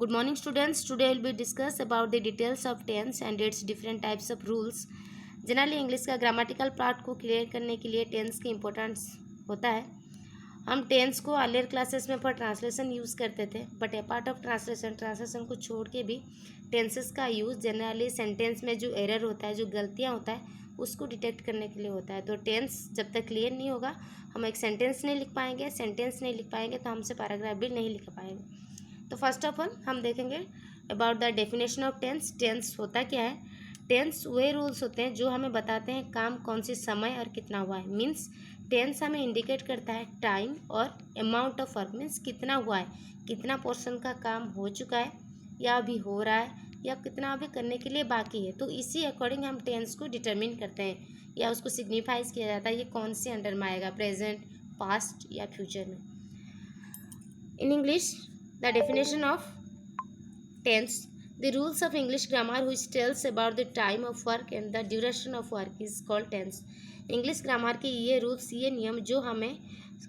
Good morning, students. Today will be discuss about the details of tense and its different types of rules. Generally English का grammatical part को clear करने के लिए tense की importance होता है। हम टेंस को अर्लियर क्लासेस में फॉर ट्रांसलेशन यूज़ करते थे, but A part of translation को छोड़ के भी टेंसेस का यूज़ जनरली सेंटेंस में जो एरर होता है, जो गलतियाँ होता है, उसको डिटेक्ट करने के लिए होता है। तो टेंस जब तक क्लियर नहीं होगा, हम एक सेंटेंस नहीं लिख पाएंगे, तो हमसे पैराग्राफ भी नहीं लिख पाएंगे। तो फर्स्ट ऑफ ऑल हम देखेंगे about the definition of tense. Tense होता क्या है? टेंस वे रूल्स होते हैं जो हमें बताते हैं काम कौन सी समय और कितना हुआ है। मीन्स टेंस हमें इंडिकेट करता है टाइम और अमाउंट ऑफ वर्क, मीन्स कितना हुआ है, कितना पोर्शन का काम हो चुका है या अभी हो रहा है या कितना अभी करने के लिए बाकी है। तो इसी अकॉर्डिंग हम टेंस को डिटरमिन करते हैं या उसको सिग्निफाइज किया जाता है ये कौन से अंडर में आएगा, प्रेजेंट, पास्ट या फ्यूचर में। In English the definition of tense, the rules of English grammar which tells about the time of work and the duration of work is called tense. English grammar के ये rules, ये नियम जो हमें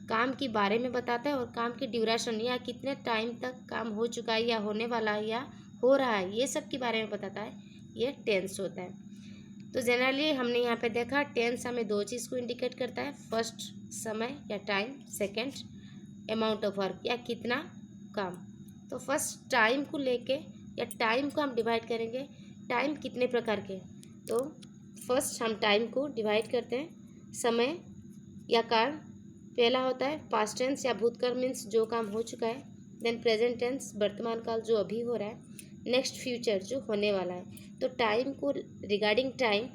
काम के बारे में बताता है और काम की ड्यूरेशन या कितने टाइम तक काम हो चुका है या होने वाला है या हो रहा है, ये सब के बारे में बताता है, ये टेंस होता है। तो जनरली हमने यहाँ पे देखा टेंस हमें दो चीज़ को इंडिकेट करता है, फर्स्ट समय या time, second amount of work या कितना काम। तो फर्स्ट टाइम को लेके या टाइम को हम डिवाइड करेंगे। टाइम कितने प्रकार के, तो फर्स्ट हम टाइम को डिवाइड करते हैं समय या काल। पहला होता है पास्ट टेंस या भूतकाल, मीन्स जो काम हो चुका है। देन प्रेजेंट टेंस वर्तमान काल जो अभी हो रहा है। नेक्स्ट फ्यूचर जो होने वाला है। तो टाइम को रिगार्डिंग टाइम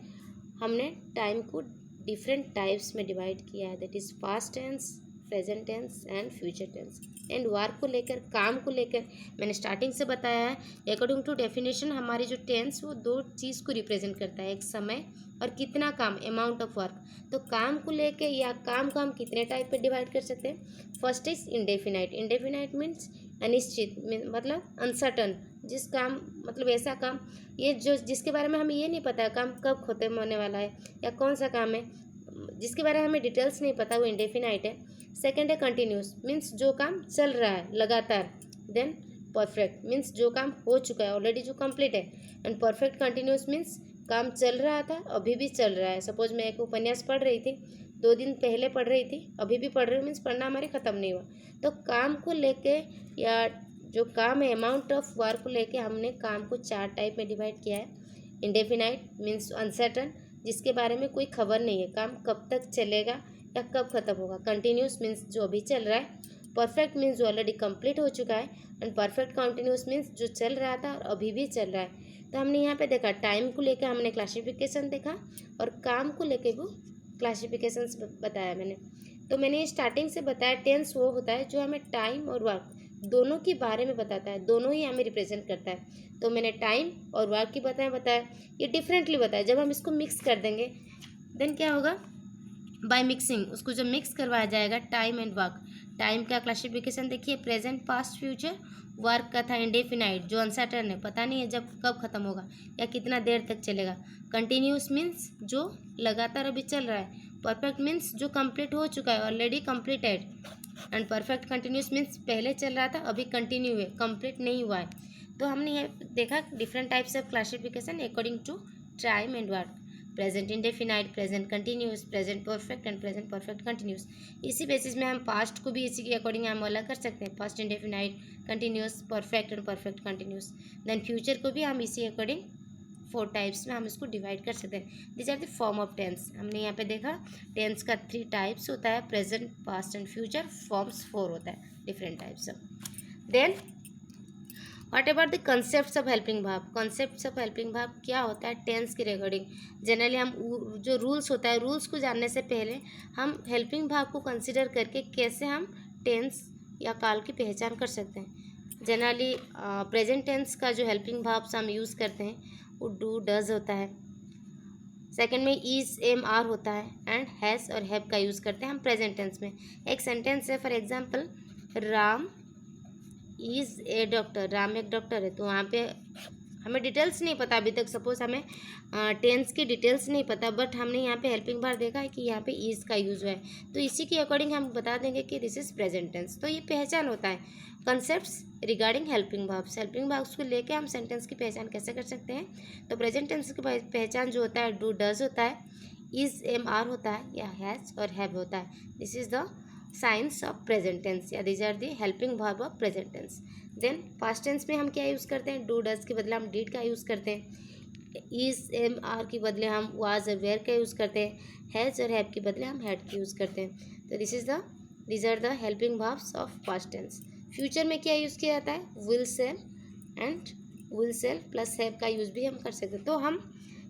हमने टाइम को डिफरेंट टाइप्स में डिवाइड किया है, that is past tense, present tense and future tense. And work को लेकर, काम को लेकर मैंने स्टार्टिंग से बताया है अकॉर्डिंग टू डेफिनेशन हमारी जो टेंस वो दो चीज़ को रिप्रेजेंट करता है, एक समय और कितना काम, अमाउंट ऑफ वर्क। तो काम को लेके या काम को हम कितने टाइप पे डिवाइड कर सकते हैं। First is indefinite. Indefinite means अनिश्चित, मतलब अनसर्टन, जिस काम मतलब ऐसा काम ये जो जिसके बारे में हमें ये नहीं पता काम कब खत्म होने वाला है या कौन सा काम है, जिसके बारे में हमें डिटेल्स नहीं पता, वो इंडेफिनाइट है। सेकेंड है कंटिन्यूस, मीन्स जो काम चल रहा है लगातार। देन परफेक्ट मीन्स जो काम हो चुका है ऑलरेडी, जो कंप्लीट है। एंड परफेक्ट कंटिन्यूस मीन्स काम चल रहा था, अभी भी चल रहा है। सपोज मैं एक उपन्यास पढ़ रही थी, 2 दिन पहले पढ़ रही थी, अभी भी पढ़ रही हूँ, मीन्स पढ़ना हमारे ख़त्म नहीं हुआ। तो काम को लेके या जो काम है अमाउंट ऑफ वर्क को लेके हमने काम को 4 टाइप में डिवाइड किया है। इंडेफिनाइट मीन्स अनसर्टन, जिसके बारे में कोई खबर नहीं है, काम कब तक चलेगा या कब खत्म होगा। कंटिन्यूस मीन्स जो अभी चल रहा है। परफेक्ट मीन्स जो ऑलरेडी कंप्लीट हो चुका है। एंड परफेक्ट कंटिन्यूस मीन्स जो चल रहा था और अभी भी चल रहा है। तो हमने यहाँ पे देखा टाइम को लेकर हमने क्लासिफिकेशन देखा और काम को लेके वो क्लासिफिकेशंस बताया मैंने। तो मैंने स्टार्टिंग से बताया टेंस वो होता है जो हमें टाइम और वर्क दोनों के बारे में बताता है, दोनों ही हमें रिप्रेजेंट करता है। तो मैंने टाइम और वर्क की बताया ये डिफरेंटली बताया। जब हम इसको मिक्स कर देंगे देन क्या होगा, बाय मिक्सिंग उसको जब मिक्स करवाया जाएगा टाइम एंड वर्क। टाइम का क्लासिफिकेशन देखिए, प्रेजेंट, पास्ट, फ्यूचर। वर्क का था इंडेफिनाइट, जो अनसर्टन है, पता नहीं है जब कब खत्म होगा या कितना देर तक चलेगा। कंटिन्यूस मीन्स जो लगातार अभी चल रहा है। परफेक्ट मीन्स जो कंप्लीट हो चुका है, already completed. And perfect continuous means पहले चल रहा था, अभी कंटिन्यू है, कंप्लीट नहीं हुआ है। तो हमने ये देखा different types of classification according to time and work. Present indefinite, present continuous, present perfect and present perfect continuous. इसी बेसिस में हम पास्ट को भी इसी के अकॉर्डिंग हम अलग कर सकते हैं, past indefinite, continuous, perfect and perfect continuous. Then future को भी हम इसी अकॉर्डिंग 4 टाइप्स में हम इसको डिवाइड कर सकते हैं। This are the form of tense. हमने यहाँ पे देखा टेंस का 3 टाइप्स होता है, present, past and future. Forms 4 होता है, different types of. Then what about the concepts of helping verb. Concepts of helping verb क्या होता है टेंस के रिगार्डिंग। जनरली हम जो रूल्स होता है, रूल्स को जानने से पहले हम हेल्पिंग वर्ब को कंसिडर करके कैसे हम टेंस या काल की पहचान कर सकते हैं। जनरली प्रेजेंट टेंस का जो हेल्पिंग वर्ब्स हम यूज़ करते हैं वो डू, डज होता है। सेकेंड में इज, एम, आर होता है। एंड हैज़ और हैव का यूज़ करते हैं हम प्रेजेंट टेंस में। एक सेंटेंस है for example, Ram is a doctor. Ram एक डॉक्टर है, तो वहाँ पे हमें डिटेल्स नहीं पता अभी तक, सपोज हमें टेंस की डिटेल्स नहीं पता, बट हमने यहाँ पे हेल्पिंग वर्ब देखा है कि यहाँ पे इज का यूज हुआ है, तो इसी के अकॉर्डिंग हम बता देंगे कि दिस इज प्रेजेंट टेंस। तो ये पहचान होता है concepts regarding helping verbs. Helping verbs को लेके हम सेंटेंस की पहचान कैसे कर सकते हैं? तो प्रेजेंट टेंस की पहचान जो होता है डू डज होता है, इज एम आर होता है, या हैज और हैव होता है। This is the science of present tense, या these are the helping verb of present tense. Then past tense में हम क्या यूज़ करते हैं? डू डज के बदले हम डिड का यूज़ करते हैं, इज एम आर के बदले हम वाज और वेयर का यूज़ करते हैं, हैज़ और हैव के बदले हम हैड का यूज़ करते हैं। तो these are the helping verbs of past tense. Future में क्या यूज़ किया जाता है? Will shall and will shall plus have का यूज़ भी हम कर सकते हैं। तो हम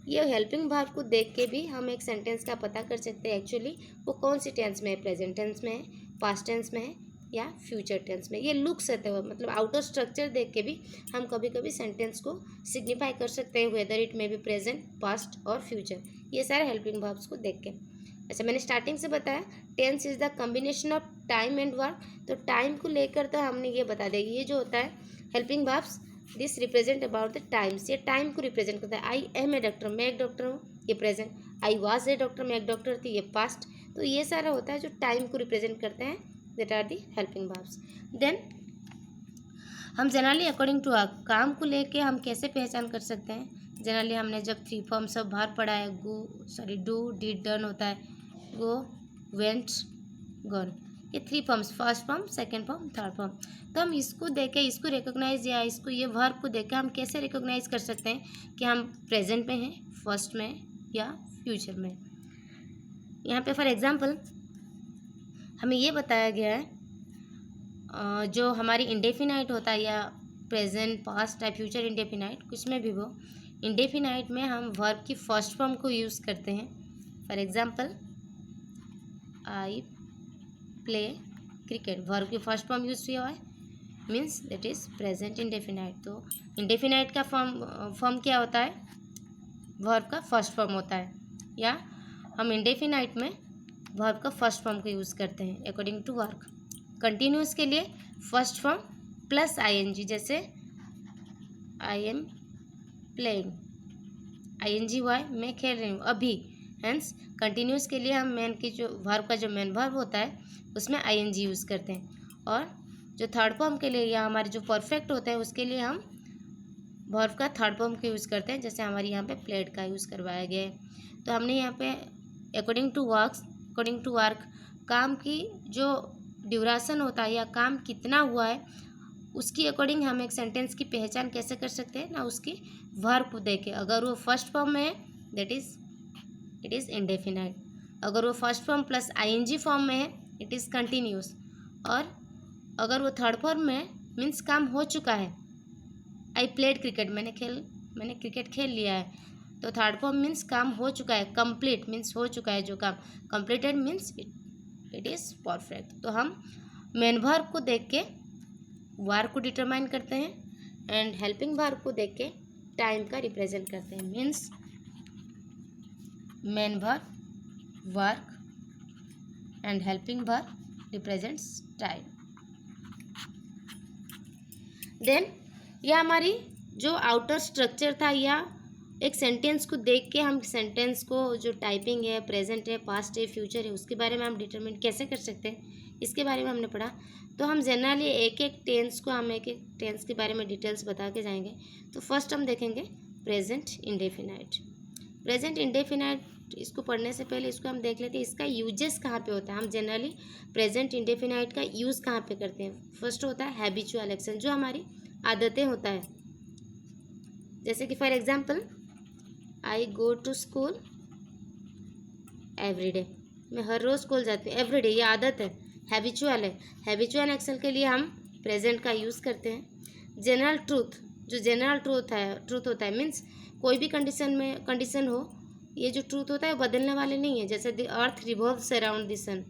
ये हेल्पिंग वर्ब को देख के भी हम एक सेंटेंस का पता कर सकते हैं एक्चुअली वो कौन सी टेंस में है, प्रेजेंट टेंस में है, पास्ट टेंस में है या फ्यूचर टेंस में। ये लुक्स रहते हुए मतलब आउटर स्ट्रक्चर देख के भी हम कभी कभी सेंटेंस को सिग्निफाई कर सकते हैं, weather it may be present, past और फ्यूचर, ये सारे हेल्पिंग वर्ब्स को देख के। अच्छा, मैंने स्टार्टिंग से बताया tense is the combination of time and work. तो टाइम को लेकर तो हमने ये बता दिया, ये जो होता है helping verbs this represent about the times, ये टाइम को रिप्रेजेंट करता है। आई एम ए डॉक्टर, मैं एक डॉक्टर हूँ, ये present. I was a doctor, मैं एक डॉक्टर थी, ये पास्ट। तो ये सारा होता है जो टाइम को रिप्रेजेंट करते हैं, that are the helping verbs. Then हम जनरली अकॉर्डिंग टू काम को लेके हम कैसे पहचान कर सकते हैं? जनरली हमने जब 3 फॉर्म्स ऑफ वर्ब पढ़ा है, डू डिड डन होता है, गो वेंट गॉन, ये 3 forms, first form, second form, third form. तो हम इसको देखे, इसको रिकॉग्नाइज या इसको ये वर्ब को देख के हम कैसे रिकॉग्नाइज कर सकते हैं कि हम प्रेजेंट में हैं, फर्स्ट में या फ्यूचर में। यहाँ पे फॉर एग्जांपल हमें ये बताया गया है जो हमारी इंडेफिनाइट होता है या प्रेजेंट, पास्ट या फ्यूचर इंडेफिनाइट, कुछ में भी वो इंडेफिनाइट में हम वर्ब की फर्स्ट फॉर्म को यूज़ करते हैं। For example I play cricket, verb की फर्स्ट फॉर्म यूज़ हुआ है, means that is present indefinite. तो इंडेफिनाइट का फॉर्म क्या होता है? वर्ब का फर्स्ट फॉर्म होता है, या हम इंडेफिनाइट में वर्ब का फर्स्ट फॉर्म को यूज़ करते हैं अकॉर्डिंग टू वर्क। कंटिन्यूस के लिए फर्स्ट फॉर्म प्लस आईएनजी, जैसे आई एम प्लेइंग, आईएनजी हुआ है, मैं खेल रही हूँ अभी, हेंस कंटिन्यूस के लिए हम मेन की जो वर्ब का जो मेन वर्ब होता है उसमें आईएनजी यूज़ करते हैं। और जो थर्ड फॉर्म के लिए या हमारे जो परफेक्ट होता है उसके लिए हम वर्ब का थर्ड फॉर्म को यूज़ करते हैं, जैसे हमारे यहाँ पे प्लेड का यूज़ करवाया गया है। तो हमने यहाँ पे अकॉर्डिंग टू वर्क काम की जो ड्यूरेशन होता है या काम कितना हुआ है उसकी अकॉर्डिंग हम एक सेंटेंस की पहचान कैसे कर सकते हैं ना, उसकी वर्ब को देखे। अगर वो फर्स्ट फॉर्म में है that is it is indefinite, अगर वो first form plus ING form में है इट इज़ कंटिन्यूस, और अगर वो थर्ड फॉर्म में है मीन्स काम हो चुका है। आई प्लेड क्रिकेट, मैंने क्रिकेट खेल लिया है, तो थर्ड फॉर्म मीन्स काम हो चुका है, कंप्लीट मीन्स हो चुका है जो काम, completed means it is perfect. तो हम मेन वर्ब को देख के वर्ब को डिटरमाइन करते हैं एंड हेल्पिंग वर्ब को देख के टाइम का रिप्रेजेंट करते हैं, means main verb work and helping verb represents time. Then यह हमारी जो आउटर स्ट्रक्चर था, या एक सेंटेंस को देख के हम सेंटेंस को जो टाइपिंग है, प्रेजेंट है, पास्ट है, फ्यूचर है, उसके बारे में हम डिटरमिन कैसे कर सकते हैं, इसके बारे में हमने पढ़ा। तो हम जनरली एक एक टेंस के बारे में डिटेल्स बता के जाएंगे। तो फर्स्ट हम देखेंगे प्रेजेंट इंडेफिनाइट। प्रेजेंट इंडेफिनाइट इसको पढ़ने से पहले इसको हम देख लेते हैं इसका यूजेस कहाँ पे होता है। हम जनरली प्रेजेंट इंडेफिनाइट का यूज़ कहाँ पे करते हैं? फर्स्ट होता है हैबिचुअल एक्शन, जो हमारी आदतें होता है, जैसे कि for example I go to school every day, मैं हर रोज़ स्कूल जाती हूँ, एवरी डे ये आदत है, हैबिचुअल है। हैबिचुअल एक्शन के लिए हम प्रेजेंट का यूज़ करते हैं। जनरल ट्रूथ, जो जनरल ट्रूथ होता है मीन्स कोई भी कंडीशन हो, ये जो ट्रूथ होता है बदलने वाले नहीं है। जैसे the earth revolves around the sun,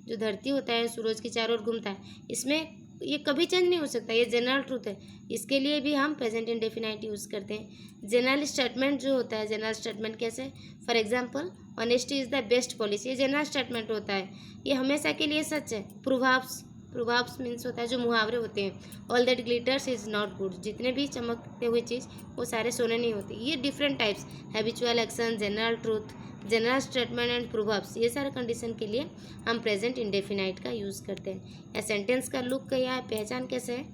जो धरती होता है सूरज की चारों ओर घूमता है, इसमें ये कभी चेंज नहीं हो सकता, ये जनरल ट्रूथ है। इसके लिए भी हम प्रेजेंट इंडेफिनाइट यूज़ करते हैं। जनरल स्टेटमेंट जो होता है, जनरल स्टेटमेंट कैसे? For example honesty is the best policy, ये जनरल स्टेटमेंट होता है, ये हमेशा के लिए सच है। प्रोवर्ब्स मीन्स होता है जो मुहावरे होते हैं। All that glitters is not good, जितने भी चमकते हुए चीज़ वो सारे सोने नहीं होते। ये different types, habitual action, general truth, general statement and proverbs, ये सारे कंडीशन के लिए हम प्रेजेंट इंडेफिनाइट का यूज़ करते हैं। या सेंटेंस का लुक क्या है, पहचान कैसे है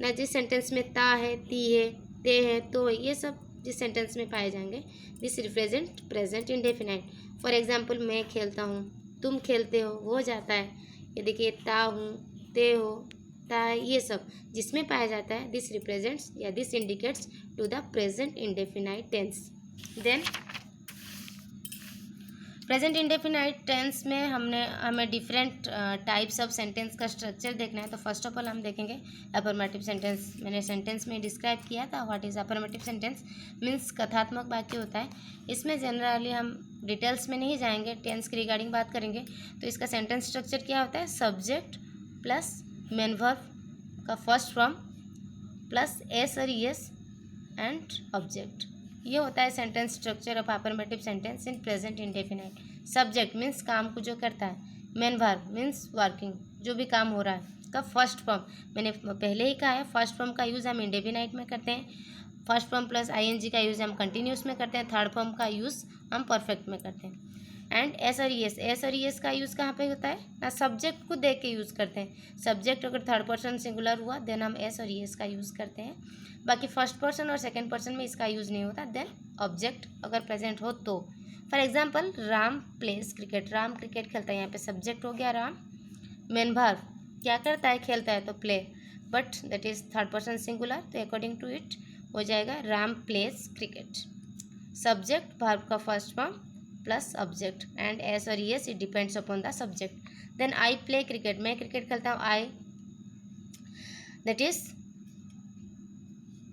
ना, जिस सेंटेंस में ता है, ती है, ते है, तो ये सब जिस सेंटेंस में पाए जाएंगे this represent present indefinite. For example, मैं खेलता हूँ, तुम खेलते हो, हो जाता है। ये देखिए, ता हूँ, ते हो, ता है, ये सब जिसमें पाया जाता है दिस रिप्रेजेंट्स या this indicates to the present indefinite tense. Then present indefinite tense में हमें डिफरेंट टाइप्स ऑफ सेंटेंस का स्ट्रक्चर देखना है। तो फर्स्ट ऑफ ऑल हम देखेंगे अफर्मेटिव सेंटेंस। मैंने सेंटेंस में डिस्क्राइब किया था what is affirmative sentence, means कथात्मक वाक्य होता है। इसमें जनरली हम डिटेल्स में नहीं जाएंगे, टेंस की रिगार्डिंग बात करेंगे। तो इसका सेंटेंस स्ट्रक्चर क्या होता है, सब्जेक्ट प्लस मेन वर्ब का फर्स्ट फॉर्म प्लस एस और ईएस एंड ऑब्जेक्ट, ये होता है sentence structure of affirmative sentence in present indefinite. Subject means काम को जो करता है, मेन वर्ब मीन्स वर्किंग, जो भी काम हो रहा है, का फर्स्ट फॉर्म। मैंने पहले ही कहा है फर्स्ट फॉर्म का यूज़ हम इंडेफिनाइट में करते हैं, फर्स्ट फॉर्म प्लस आईएनजी का यूज़ हम कंटिन्यूस में करते हैं, थर्ड फॉर्म का यूज़ हम परफेक्ट में करते हैं। एंड एस और ईएस का यूज़ कहाँ पे होता है ना, सब्जेक्ट को देख के यूज़ करते हैं। सब्जेक्ट अगर थर्ड पर्सन सिंगुलर हुआ देन हम एस और ईएस का यूज़ करते हैं, बाकी फर्स्ट पर्सन और सेकंड पर्सन में इसका यूज़ नहीं होता। देन ऑब्जेक्ट अगर प्रेजेंट हो तो, for example, Ram plays cricket, Ram cricket खेलता है, यहाँ पे सब्जेक्ट हो गया राम, मेन वर्ब क्या करता है, खेलता है, तो play, but that is third person singular, तो अकॉर्डिंग टू इट हो जाएगा Ram plays cricket. Subject verb का first form plus object and S और ES, it depends upon the subject. Then I play cricket, मैं क्रिकेट खेलता हूँ, I, that is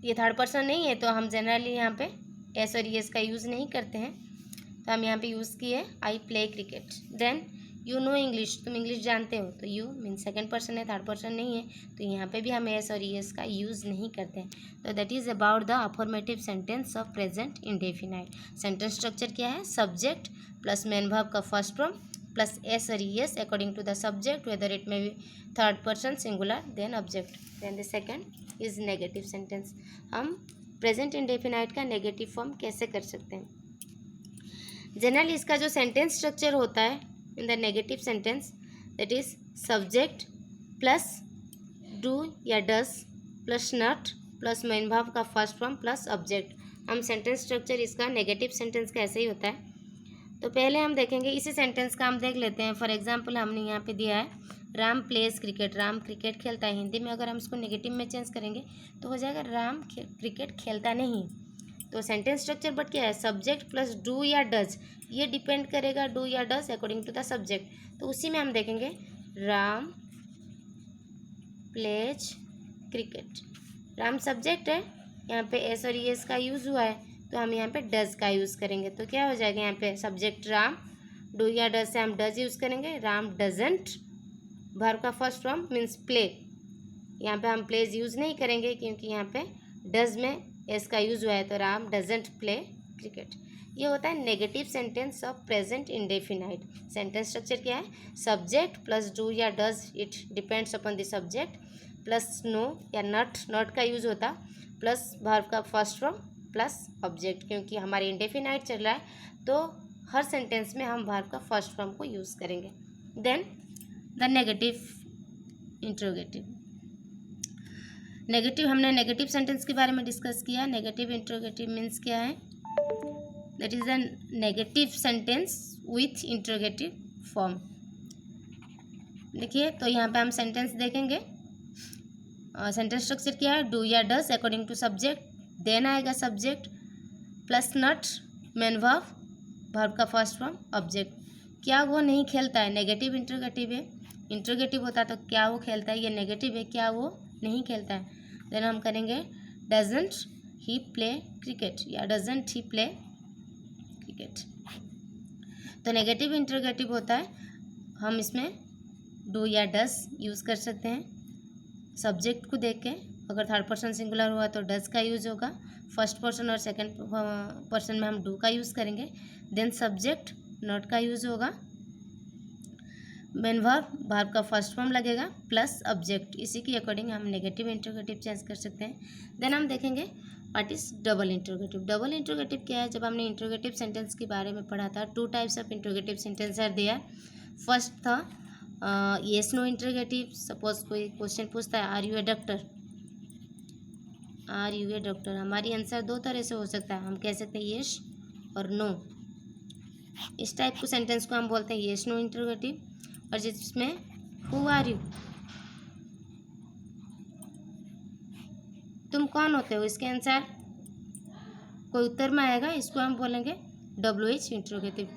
ये third person नहीं है, तो हम जनरली यहाँ पे एस और ईएस का यूज़ नहीं करते हैं, तो हम यहाँ पे यूज़ किए I play cricket. Then you know English, तुम इंग्लिश जानते हो, तो यू मीन सेकंड पर्सन है, थर्ड पर्सन नहीं है, तो यहाँ पे भी हम एस और ईएस का यूज़ नहीं करते हैं। तो that is about the affirmative sentence of present indefinite. Sentence structure क्या है, सब्जेक्ट प्लस मेन वर्ब का फर्स्ट फॉर्म प्लस एस और ES according to the subject, whether it may be third person singular, then object. Then the second is negative sentence. हम present indefinite का negative form कैसे कर सकते हैं। Generally इसका जो सेंटेंस स्ट्रक्चर होता है in the negative sentence, that is subject plus do या does plus not plus main verb का फर्स्ट फॉर्म प्लस ऑब्जेक्ट। हम सेंटेंस स्ट्रक्चर इसका नेगेटिव सेंटेंस का ऐसे ही होता है। तो पहले हम देखेंगे इसी सेंटेंस का, हम देख लेते हैं। फॉर एग्जाम्पल, हमने यहाँ पे दिया है Ram plays cricket, Ram cricket खेलता है। हिंदी में अगर हम इसको नेगेटिव में चेंज करेंगे तो हो जाएगा राम क्रिकेट खेलता नहीं। तो सेंटेंस स्ट्रक्चर बट क्या है, सब्जेक्ट प्लस डू या डज, ये डिपेंड करेगा डू या does according to the subject. तो उसी में हम देखेंगे Ram plays cricket, Ram subject है, यहाँ पे एस और ईएस का यूज़ हुआ है, तो हम यहाँ पे डज का यूज़ करेंगे। तो क्या हो जाएगा, यहाँ पे सब्जेक्ट राम, डू या डज से हम डज यूज़ करेंगे, राम डजंट, वर्ब का फर्स्ट फॉर्म मीन्स प्ले, यहाँ पे हम प्लेज यूज़ नहीं करेंगे क्योंकि यहाँ पे डज में एस का यूज़ हुआ है, तो राम डजंट प्ले क्रिकेट। ये होता है negative sentence of present indefinite. Sentence structure क्या है, सब्जेक्ट प्लस डू या does, it depends upon the subject, plus no या नॉट, नॉट का यूज़ होता, प्लस वर्ब का फर्स्ट फॉर्म प्लस ऑब्जेक्ट। क्योंकि हमारे इंडेफिनाइट चल रहा है तो हर सेंटेंस में हम वर्ब का फर्स्ट फॉर्म को यूज़ करेंगे। Then the negative interrogative. Negative, हमने नेगेटिव सेंटेंस के बारे में डिस्कस किया। नेगेटिव इंट्रोगेटिव मीन्स क्या है, that is a negative sentence with interrogative form. देखिए, तो यहाँ पे हम सेंटेंस देखेंगे। सेंटेंस स्ट्रक्चर क्या है, डू या does according to subject, then आएगा subject plus not main verb, verb का फर्स्ट फॉर्म ऑब्जेक्ट। क्या वो नहीं खेलता है, नेगेटिव इंट्रोगेटिव है, इंट्रोगेटिव होता तो क्या वो खेलता है, ये नेगेटिव है, क्या वो नहीं खेलता है। देन हम करेंगे डजंट ही प्ले क्रिकेट या डजंट ही प्ले क्रिकेट। तो नेगेटिव इंट्रोगेटिव होता है, हम इसमें डू या डज यूज़ कर सकते हैं सब्जेक्ट को देख के। अगर थर्ड पर्सन सिंगुलर हुआ तो डज का यूज़ होगा, फर्स्ट पर्सन और सेकंड पर्सन में हम डू का यूज़ करेंगे। देन सब्जेक्ट नॉट का यूज़ होगा, मेन वर्ब का फर्स्ट फॉर्म लगेगा प्लस ऑब्जेक्ट, इसी के अकॉर्डिंग हम नेगेटिव इंट्रोगेटिव चेंज कर सकते हैं। देन हम देखेंगे what is double interrogative. Double interrogative क्या है? जब हमने इंट्रोगेटिव सेंटेंस के बारे में पढ़ा था, two types of interrogative sentence are there. First था येस नो इंट्रोगेटिव। सपोज कोई क्वेश्चन पूछता है are you a doctor, are you a doctor, हमारी आंसर दो तरह से हो सकता है, हम कह सकते हैं येस और नो। इस टाइप को सेंटेंस को हम बोलते हैं येस नो इंट्रोगेटिव। और जिसमें हु आर यू, तुम कौन होते हो, इसके आंसर कोई उत्तर में आएगा, इसको हम बोलेंगे WH इंट्रोगेटिव।